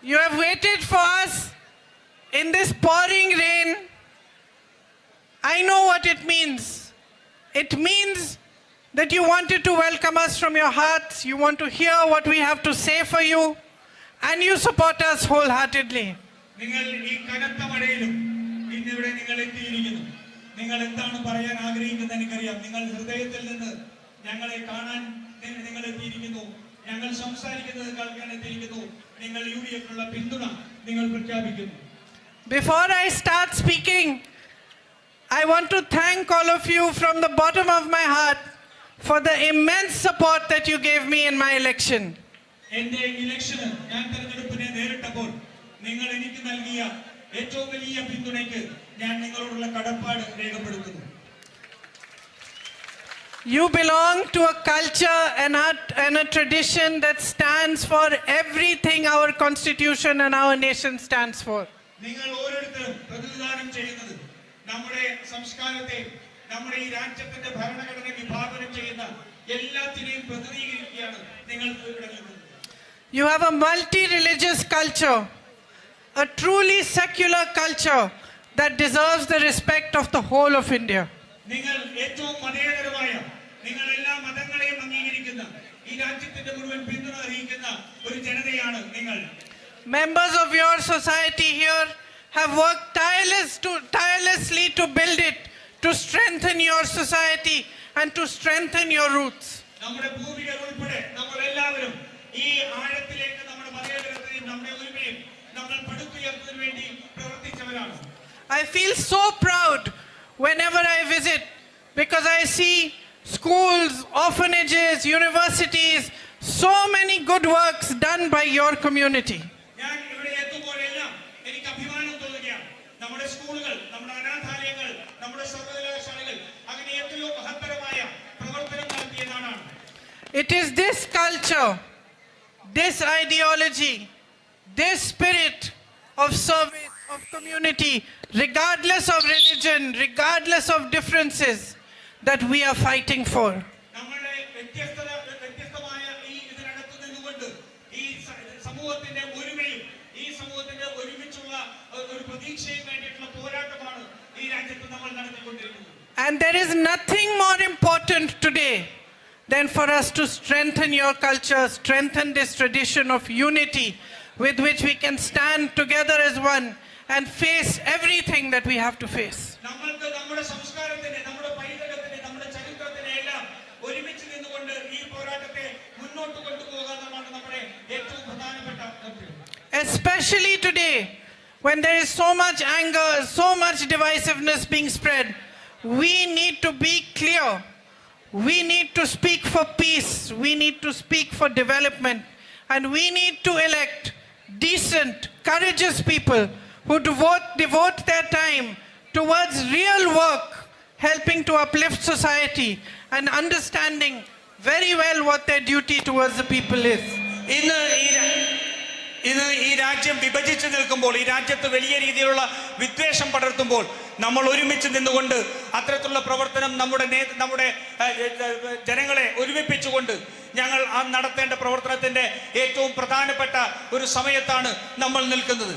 You have waited for us in this pouring rain. I know what it means. It means that you wanted to welcome us from your hearts. You want to hear what we have to say for you. And you support us wholeheartedly. നിങ്ങൾ ഈ കനത്ത മഴയിലും ഇന്നിവിടെ നിങ്ങൾ എത്തിയിരിക്കുന്നു. നിങ്ങൾ എന്താണ് പറയാൻ ആഗ്രഹിക്കുന്നത് എനിക്കറിയാം. നിങ്ങൾ ഹൃദയത്തിൽ നിന്ന് ഞങ്ങളെ കാണാൻ നിങ്ങൾ എത്തിയിരിക്കുന്നു. ഞങ്ങൾ സംസാരിക്കുന്നത് കേൾക്കാൻ എത്തിയിരിക്കുന്നു. നിങ്ങൾ യുഡിഎഫിനുള്ള പിന്തുണ നിങ്ങൾ പ്രഖ്യാപിക്കുന്നു. Before I start speaking, I want to thank all of you from the bottom of my heart for the immense support that you gave me in my election. എൻ്റെ ഇലക്ഷന് ഞാൻ തെരഞ്ഞെടുപ്പിനെ നേരിട്ടപ്പോൾ നിങ്ങൾ എനിക്ക് നൽകിയ ഏറ്റവും വലിയ പിന്തുണയ്ക്ക് ഞാൻ നിങ്ങളോടുള്ള കടപ്പാട് രേഖപ്പെടുത്തുന്നു. You belong to a culture and a tradition that stands for everything our constitution and our nation stands for. നിങ്ങൾ ഓരോരുത്തരും പ്രതിനിധാനം ചെയ്യുന്നത് നമ്മുടെ സംസ്കാരത്തെ നമ്മുടെ ഈ രാജ്യത്തിന്റെ ഭരണഘടന വിഭാവനം ചെയ്യുന്ന എല്ലാത്തിനെയും പ്രതിനിധീകരിക്കുകയാണ് നിങ്ങൾ ഇവിടെ നിൽക്കുന്നത്. You have a multi-religious culture, a truly secular culture that deserves the respect of the whole of India. നിങ്ങൾ ഏറ്റവും മതേതരമായ നിങ്ങൾ എല്ലാ മതങ്ങളെയും അംഗീകരിക്കുന്ന ഈ രാജ്യത്തിന്റെ മുഴുവൻ പിന്തുണ അറിയിക്കുന്ന ഒരു ജനതയാണ് നിങ്ങൾ. Members of your society here have worked tirelessly to build it, to strengthen your society and to strengthen your roots. നമ്മുടെ പൂർവികർ ഉൾപ്പെടെ നമ്മൾ എല്ലാവരും ഈ ആഴത്തിലേക്ക് നമ്മുടെ മതേതരത്തെയും നമ്മുടെ ഒരുമയും നമ്മൾ പടുത്തുയർത്തുന്നതിന് വേണ്ടി പ്രവർത്തിച്ചവരാണ്. I feel so proud whenever I visit because I see schools, orphanages, universities, so many good works done by your community. ഞാൻ ഇവിടെ എത്തുമ്പോഴെല്ലാം എനിക്ക് അഭിമാനം തോന്നുകയാണ്. നമ്മുടെ സ്കൂളുകൾ, നമ്മുടെ അനാഥാലയങ്ങൾ, നമ്മുടെ സർവകലാശാലകൾ അങ്ങനെ എത്രയോ മഹത്തരമായ പ്രവർത്തനം നടത്തിയ നാടാണ്. It is this culture, this ideology, this spirit of service, of community, regardless of religion, regardless of differences, that we are fighting for. നമ്മുടെ വ്യത്യസ്തമായ ഈ ഇതിനകത്ത് നിന്നുകൊണ്ട് ഈ സമൂഹത്തിന്റെ ഒരുമയും ഈ സമൂഹത്തിന്റെ ഒരുമിച്ചുള്ള ഒരു പ്രതീക്ഷയും വേണ്ടിയിട്ടുള്ള പോരാട്ടമാണ് ഈ രാജ്യത്ത് നമ്മൾ നടത്തിക്കൊണ്ടിരിക്കുന്നത്. And there is nothing more important today than for us to strengthen your culture, strengthen this tradition of unity with which we can stand together as one and face everything that we have to face. നമ്മൾക്ക് നമ്മുടെ സംസ്കാരത്തിനെ, നമ്മുടെ പൈതൃകത്തിനെ, നമ്മുടെ ചരിത്രത്തിനെ എല്ലാം ഒരുമിച്ച് നിന്നുകൊണ്ട് ഈ പോരാട്ടത്തെ മുന്നോട്ട് കൊണ്ടുപോകാനാണ് നമ്മുടെ ഏറ്റവും പ്രധാനപ്പെട്ട ലക്ഷ്യം. Especially today, when there is so much anger, so much divisiveness being spread, we need to be clear. We need to speak for peace. We need to speak for development. And we need to elect decent, courageous people who devote their time towards real work, helping to uplift society and understanding very well what their duty towards the people is. ഇന്ന് ഈ രാജ്യം വിഭജിച്ചു നിൽക്കുമ്പോൾ, ഈ രാജ്യത്ത് വലിയ രീതിയിലുള്ള വിദ്വേഷം പടർത്തുമ്പോൾ നമ്മൾ ഒരുമിച്ച് നിന്നുകൊണ്ട് അത്തരത്തിലുള്ള പ്രവർത്തനം നമ്മുടെ ജനങ്ങളെ ഒരുമിപ്പിച്ചുകൊണ്ട് ഞങ്ങൾ നടത്തേണ്ട പ്രവർത്തനത്തിന്റെ ഏറ്റവും പ്രധാനപ്പെട്ട ഒരു സമയത്താണ് നമ്മൾ നിൽക്കുന്നത്.